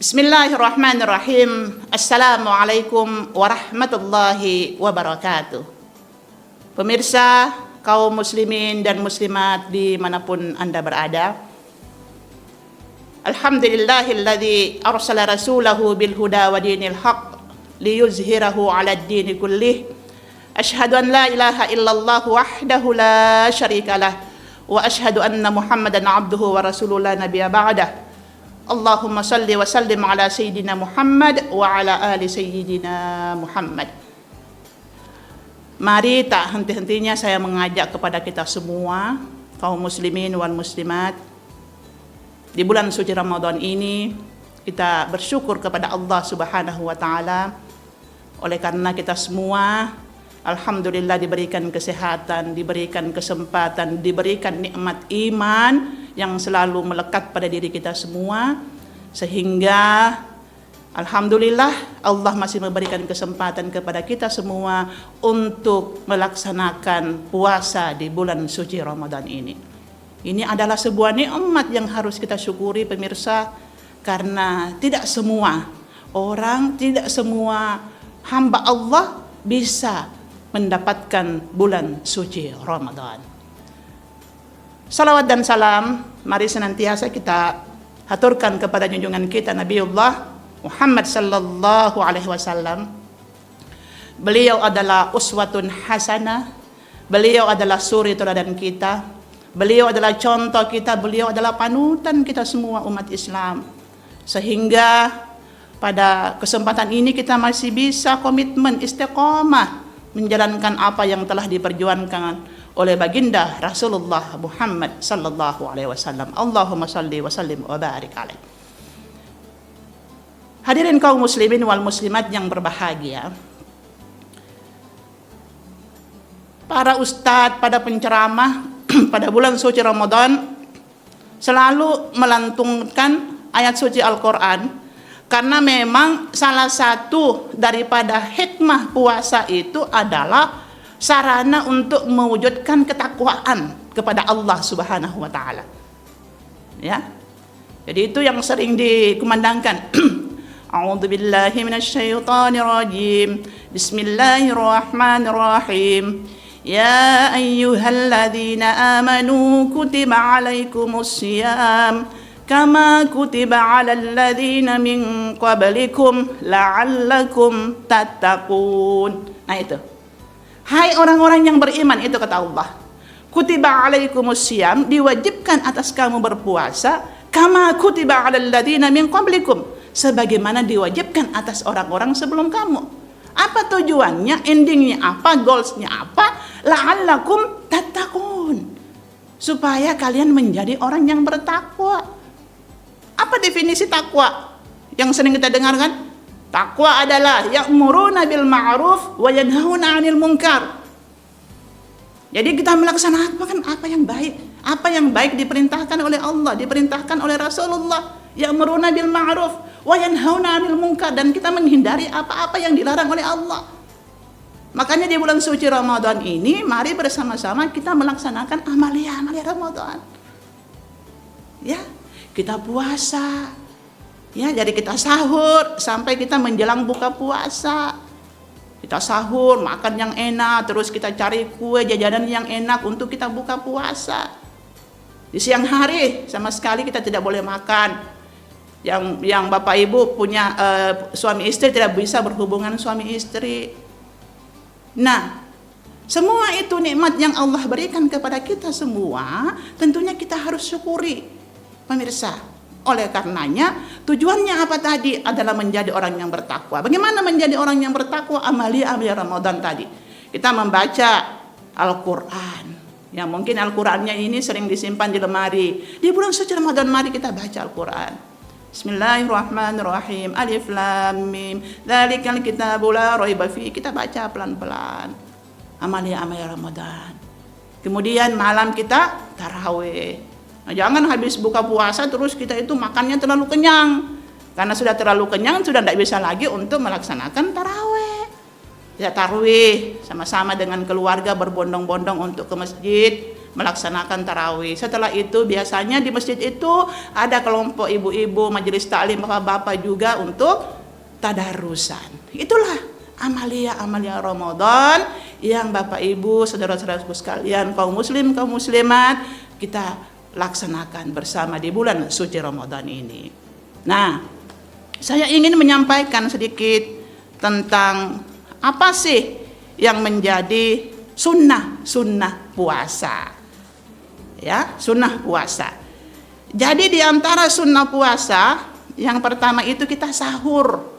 Bismillahirrahmanirrahim. Assalamualaikum warahmatullahi wabarakatuh. Pemirsa, kaum muslimin dan muslimat dimanapun Anda berada, Alhamdulillahilladzi arsala rasulahu bil huda wa dinil haq liyuzhirahu 'alad dini kullih. Asyhadu an la ilaha illallah wahdahu la syarikalah wa asyhadu anna Muhammadan 'abduhu wa rasuluhu la nabiyya ba'dah. Allahumma salli wa sallim ala sayyidina Muhammad wa ala ali sayyidina Muhammad. Mari tak henti-hentinya saya mengajak kepada kita semua, kaum muslimin wal muslimat, di bulan suci Ramadan ini kita bersyukur kepada Allah Subhanahu wa taala oleh karena kita semua alhamdulillah diberikan kesehatan, diberikan kesempatan, diberikan nikmat iman yang selalu melekat pada diri kita semua, sehingga alhamdulillah Allah masih memberikan kesempatan kepada kita semua untuk melaksanakan puasa di bulan suci Ramadan ini. Ini adalah sebuah nikmat yang harus kita syukuri, pemirsa, karena tidak semua orang, tidak semua hamba Allah bisa mendapatkan bulan suci Ramadan. Salawat dan salam mari senantiasa kita haturkan kepada junjungan kita Nabiullah Muhammad sallallahu alaihi wasallam. Beliau adalah uswatun hasanah, beliau adalah suri teladan kita, beliau adalah contoh kita, beliau adalah panutan kita semua umat Islam. Sehingga pada kesempatan ini kita masih bisa komitmen istiqomah menjalankan apa yang telah diperjuangkan oleh baginda Rasulullah Muhammad sallallahu alaihi wasallam. Allahumma salli wa sallim wa barik alaih. Hadirin kaum muslimin wal muslimat yang berbahagia, para ustadz, pada penceramah pada bulan suci Ramadan selalu melantungkan ayat suci Al-Quran, karena memang salah satu daripada hikmah puasa itu adalah sarana untuk mewujudkan ketakwaan kepada Allah Subhanahu wa taala. Ya. Jadi itu yang sering dikumandangkan. A'udzubillahi minasyaitonirrajim. Bismillahirrahmanirrahim. Ya ayyuhalladzina amanu kutiba 'alaikumus shiyam kama kutiba 'alal ladzina min qablikum la'allakum tattaqun. Nah itu. Hai orang-orang yang beriman, itu kata Allah, kutiba 'alaikumus shiyam, diwajibkan atas kamu berpuasa, kama kutiba 'alal ladzina min qablikum, sebagaimana diwajibkan atas orang-orang sebelum kamu. Apa tujuannya? Endingnya apa? Goalsnya apa? La'allakum tattaqun, supaya kalian menjadi orang yang bertakwa. Apa definisi takwa yang sering kita dengarkan? Takwa adalah ya'muruna bil ma'ruf wa yanhauna 'anil munkar. Jadi kita melaksanakan apa yang baik. Apa yang baik diperintahkan oleh Allah, diperintahkan oleh Rasulullah. Ya'muruna bil ma'ruf wa yanhauna 'anil munkar, dan kita menghindari apa-apa yang dilarang oleh Allah. Makanya di bulan suci Ramadan ini mari bersama-sama kita melaksanakan amalia-amalia Ramadan. Ya, kita puasa. Ya, jadi kita sahur sampai kita menjelang buka puasa. Kita sahur, makan yang enak, terus kita cari kue jajanan yang enak untuk kita buka puasa. Di siang hari sama sekali kita tidak boleh makan. Yang Bapak Ibu punya suami istri tidak bisa berhubungan suami istri. Nah, semua itu nikmat yang Allah berikan kepada kita semua, tentunya kita harus syukuri, pemirsa. Oleh karenanya, tujuannya apa tadi? Adalah menjadi orang yang bertakwa. Bagaimana menjadi orang yang bertakwa? Amalia-amalia Ramadan tadi. Kita membaca Al-Quran. Ya, mungkin Al-Qurannya ini sering disimpan di lemari. Di bulan suci Ramadan mari kita baca Al-Quran. Bismillahirrahmanirrahim. Alif lam mim. Dzalikal kitabu la raiba fi. Kita baca pelan-pelan. Amalia-amalia Ramadan. Kemudian malam kita tarawih. Nah, jangan habis buka puasa terus kita itu makannya terlalu kenyang. Karena sudah terlalu kenyang, sudah tidak bisa lagi untuk melaksanakan tarawih. Kita tarawih sama-sama dengan keluarga berbondong-bondong untuk ke masjid. melaksanakan tarawih. Setelah itu biasanya di masjid itu ada kelompok ibu-ibu, majelis taklim, bapak-bapak juga untuk tadarusan. Itulah amalia-amalia Ramadan yang Bapak Ibu, saudara-saudaraku sekalian, kaum muslim, kaum muslimat, kita laksanakan bersama di bulan suci Ramadan ini. Nah, saya ingin menyampaikan sedikit tentang apa sih yang menjadi sunnah puasa. Ya, sunnah puasa. Jadi di antara sunnah puasa, yang pertama itu kita sahur.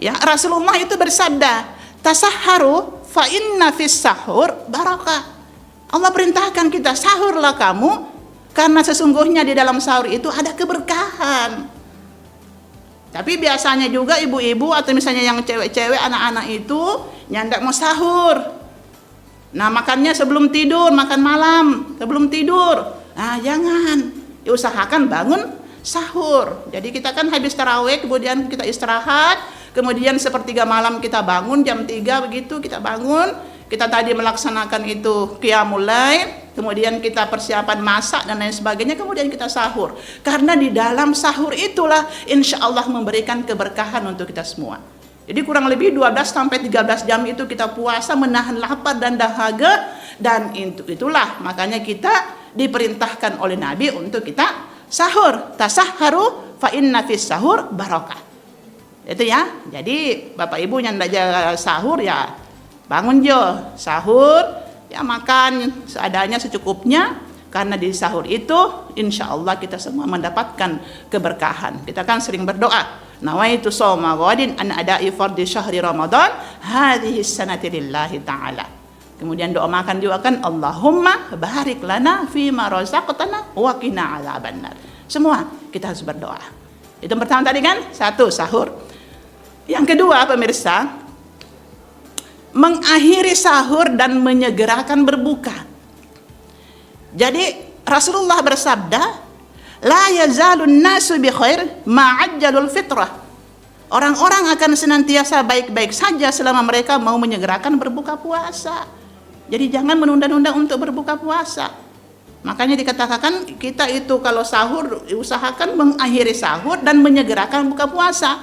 Ya, Rasulullah itu bersabda, "Tasahharu fa inna fis sahur barakah." Allah perintahkan kita, sahurlah kamu karena sesungguhnya di dalam sahur itu ada keberkahan. Tapi biasanya juga ibu-ibu atau misalnya yang cewek-cewek, anak-anak itu nyandak mau sahur. Nah, makannya sebelum tidur, makan malam sebelum tidur. Nah, jangan. Diusahakan bangun sahur. Jadi kita kan habis tarawih, kemudian kita istirahat, kemudian sepertiga malam kita bangun, jam 3 begitu kita bangun. Kita tadi melaksanakan itu qiyamul lail, kemudian kita persiapan masak dan lain sebagainya, kemudian kita sahur. Karena di dalam sahur itulah insya Allah memberikan keberkahan untuk kita semua. Jadi kurang lebih 12 sampai 13 jam itu kita puasa menahan lapar dan dahaga, dan itulah makanya kita diperintahkan oleh Nabi untuk kita sahur. Tasahharu fa inna fis sahur barakah. Itu ya. Jadi Bapak Ibu yang tidak sahur ya bangun jo, sahur, ya makan seadanya secukupnya, karena di sahur itu insya Allah kita semua mendapatkan keberkahan. Kita kan sering berdoa, nawaitu shauma ghadin an ada'i fardhi syahri Ramadan hadhihi sanati lillahi ta'ala. Kemudian doa makan juga kan, Allahumma barik lana fima razaqtana wa qina adzabannar. Semua kita harus berdoa. Itu yang pertama tadi kan, satu sahur. Yang kedua pemirsa, mengakhiri sahur dan menyegerakan berbuka. Jadi Rasulullah bersabda, la yazalun nasu bi khair ma'ajjalul fitrah. Orang-orang akan senantiasa baik-baik saja selama mereka mau menyegerakan berbuka puasa. Jadi jangan menunda-nunda untuk berbuka puasa. Makanya dikatakan kita itu kalau sahur usahakan mengakhiri sahur dan menyegerakan buka puasa.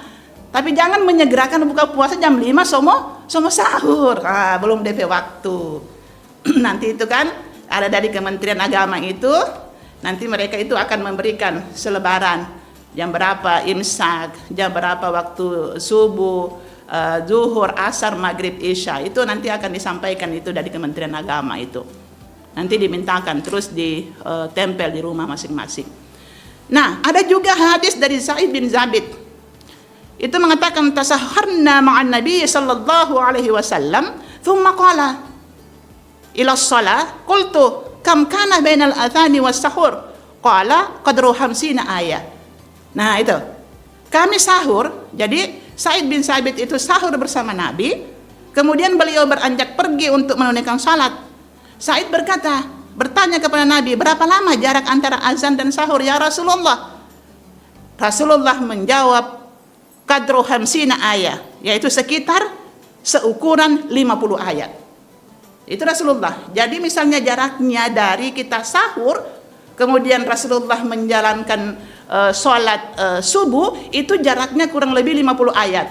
Tapi jangan menyegerakan buka puasa jam 5 somo sahur. Belum DP waktu. Nanti itu kan ada dari Kementerian Agama itu, nanti mereka itu akan memberikan selebaran jam berapa imsak, jam berapa waktu subuh, zuhur, asar, maghrib, isya. Itu nanti akan disampaikan itu dari Kementerian Agama itu. Nanti dimintakan terus ditempel di rumah masing-masing. Nah, ada juga hadis dari Sa'id bin Zabit. Itu mengatakan tasahharna ma'an Nabi sallallahu alaihi wasallam, thumma qala ila shalah, qultu kam kana bainal adhani was sahur? Qala qadru 50 ayat. Nah, itu. Kami sahur, jadi Sa'id bin Sabit itu sahur bersama Nabi, kemudian beliau beranjak pergi untuk menunaikan salat. Sa'id bertanya kepada Nabi, berapa lama jarak antara azan dan sahur ya Rasulullah? Rasulullah menjawab, qadru 50 ayat, yaitu sekitar seukuran 50 ayat. Itu Rasulullah. Jadi misalnya jaraknya dari kita sahur, kemudian Rasulullah menjalankan sholat subuh, itu jaraknya kurang lebih 50 ayat.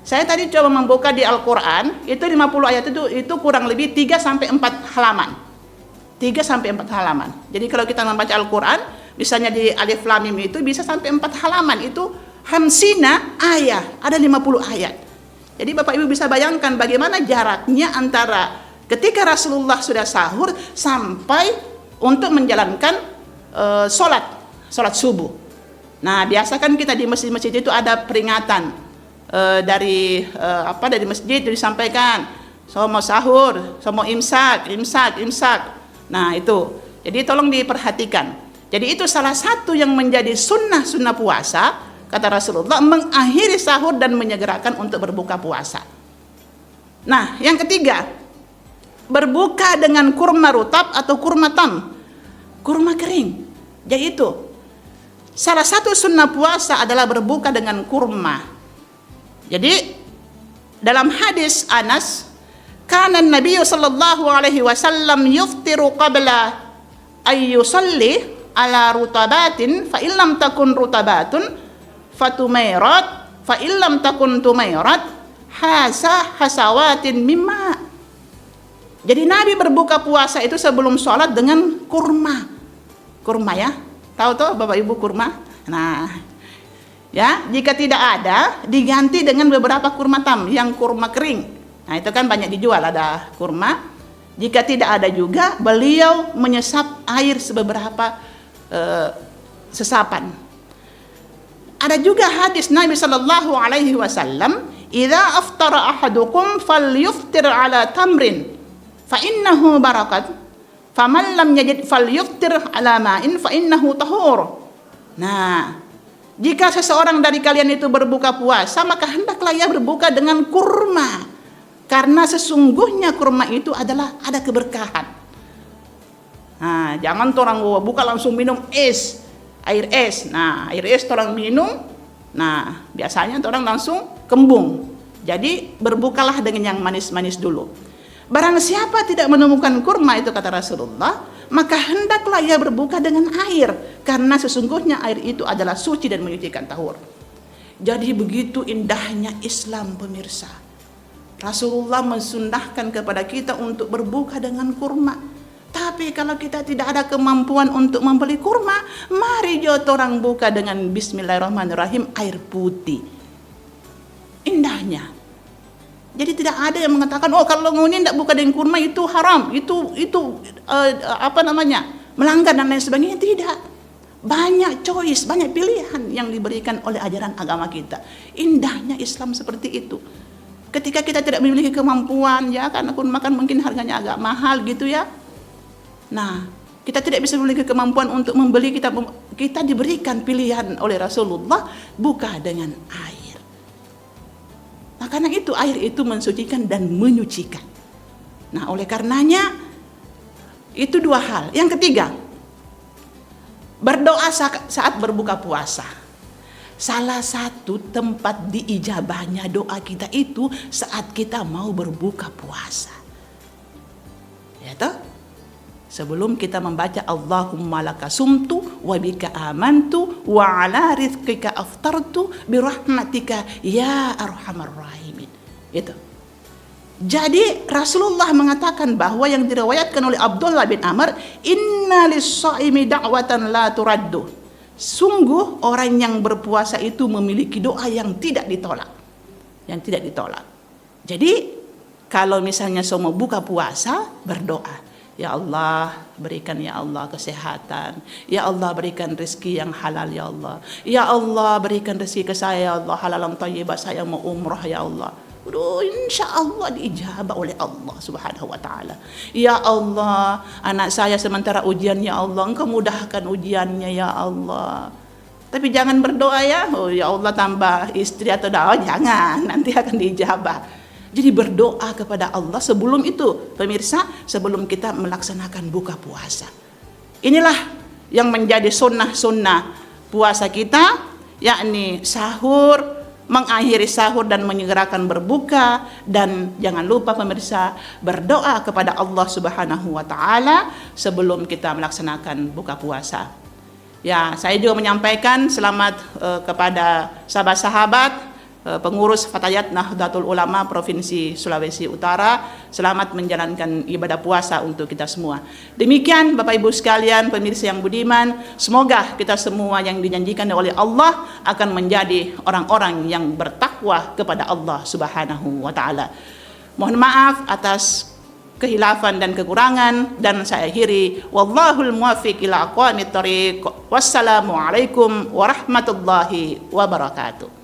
Saya tadi coba membuka di Al-Quran, itu 50 ayat itu kurang lebih 3 sampai 4 halaman. 3 sampai 4 halaman. Jadi kalau kita membaca Al-Quran, misalnya di Alif Lam Mim itu bisa sampai 4 halaman, itu hamsina ayat, ada 50 ayat. Jadi Bapak Ibu bisa bayangkan bagaimana jaraknya antara ketika Rasulullah sudah sahur sampai untuk menjalankan sholat subuh. Nah, biasa kan kita di masjid-masjid itu ada peringatan dari masjid itu disampaikan, so mau sahur, so mau imsak. Nah, itu. Jadi tolong diperhatikan. Jadi itu salah satu yang menjadi sunnah puasa, kata Rasulullah, mengakhiri sahur dan menyegerakan untuk berbuka puasa. Nah, yang ketiga, berbuka dengan kurma rutab atau kurma tam, kurma kering. Jadi itu salah satu sunnah puasa adalah berbuka dengan kurma. Jadi dalam hadis Anas, kana an-nabiy sallallahu alaihi wasallam yuftiru qabla ay yusalli ala rutabatin fa illam takun rutabatun fatumairat fa illam takun tumairat hasawatin mimma. Jadi Nabi berbuka puasa itu sebelum sholat dengan kurma. Kurma ya, tahu tuh Bapak Ibu kurma? Nah, ya, jika tidak ada diganti dengan beberapa kurma tam yang kurma kering. Nah, itu kan banyak dijual, ada kurma. Jika tidak ada juga, beliau menyesap air sebeberapa sesapan. Ada juga hadis Nabi sallallahu alaihi wasallam, "Idza aftara ahadukum falyuftir ala tamrin fa innahu barakat, faman lam yajid falyuftir ala ma'in fa innahu tahur." Nah, jika seseorang dari kalian itu berbuka puasa, maka hendaklah ia berbuka dengan kurma, karena sesungguhnya kurma itu adalah ada keberkahan. Nah, jangan orang buka langsung minum es, air es. Nah, air es orang minum, nah biasanya orang langsung kembung. Jadi berbukalah dengan yang manis-manis dulu. Barang siapa tidak menemukan kurma itu, kata Rasulullah, maka hendaklah ia berbuka dengan air, karena sesungguhnya air itu adalah suci dan menyucikan tahur. Jadi begitu indahnya Islam, pemirsa. Rasulullah mensunnahkan kepada kita untuk berbuka dengan kurma. Tapi kalau kita tidak ada kemampuan untuk membeli kurma, mari jauh orang buka dengan bismillahirrahmanirrahim, air putih. Indahnya. Jadi tidak ada yang mengatakan, oh kalau ini tidak buka dengan kurma itu haram, itu melanggar dan lain sebagainya. Tidak. Banyak choice, banyak pilihan yang diberikan oleh ajaran agama kita. Indahnya Islam seperti itu. Ketika kita tidak memiliki kemampuan, ya karena kurma kan mungkin harganya agak mahal gitu ya. Nah, kita tidak bisa memiliki kemampuan untuk membeli, kita diberikan pilihan oleh Rasulullah, buka dengan air. Nah, karena itu air itu mensucikan dan menyucikan. Nah, oleh karenanya itu dua hal. Yang ketiga, berdoa saat berbuka puasa. Salah satu tempat diijabahnya doa kita itu saat kita mau berbuka puasa. Ya toh? Sebelum kita membaca Allahumma laka sumtu wa bika amantu wa ala rizqika aftartu birahmatika ya arhamar rahimin. Itu. Jadi Rasulullah mengatakan bahwa yang diriwayatkan oleh Abdullah bin Amr, inna lis-shaimi da'watan la turaddu. Sungguh orang yang berpuasa itu memiliki doa yang tidak ditolak. Yang tidak ditolak. Jadi kalau misalnya mau buka puasa, berdoa. Ya Allah, berikan ya Allah kesehatan. Ya Allah, berikan rezeki yang halal ya Allah. Ya Allah, berikan rezeki ke saya ya Allah, halalan thayyibah, saya mau umrah ya Allah. Insya Allah diijabah oleh Allah Subhanahu wa ta'ala. Ya Allah, anak saya sementara ujian ya Allah, Engkau mudahkan ujiannya ya Allah. Tapi jangan berdoa ya, oh ya Allah tambah istri atau doa, jangan, nanti akan diijabah. Jadi berdoa kepada Allah sebelum itu, pemirsa, sebelum kita melaksanakan buka puasa. Inilah yang menjadi sunnah-sunnah puasa kita, yakni sahur, mengakhiri sahur dan menyegerakan berbuka, dan jangan lupa pemirsa berdoa kepada Allah Subhanahu wa ta'ala sebelum kita melaksanakan buka puasa. Ya, saya juga menyampaikan selamat kepada sahabat-sahabat pengurus Fatayat Nahdlatul Ulama Provinsi Sulawesi Utara, selamat menjalankan ibadah puasa untuk kita semua. Demikian Bapak Ibu sekalian, pemirsa yang budiman, semoga kita semua yang dijanjikan oleh Allah akan menjadi orang-orang yang bertakwa kepada Allah Subhanahu wa ta'ala. Mohon maaf atas kehilafan dan kekurangan, dan saya akhiri, wallahul muwaffiq ila aqwamit thoriq. Wassalamualaikum warahmatullahi wabarakatuh.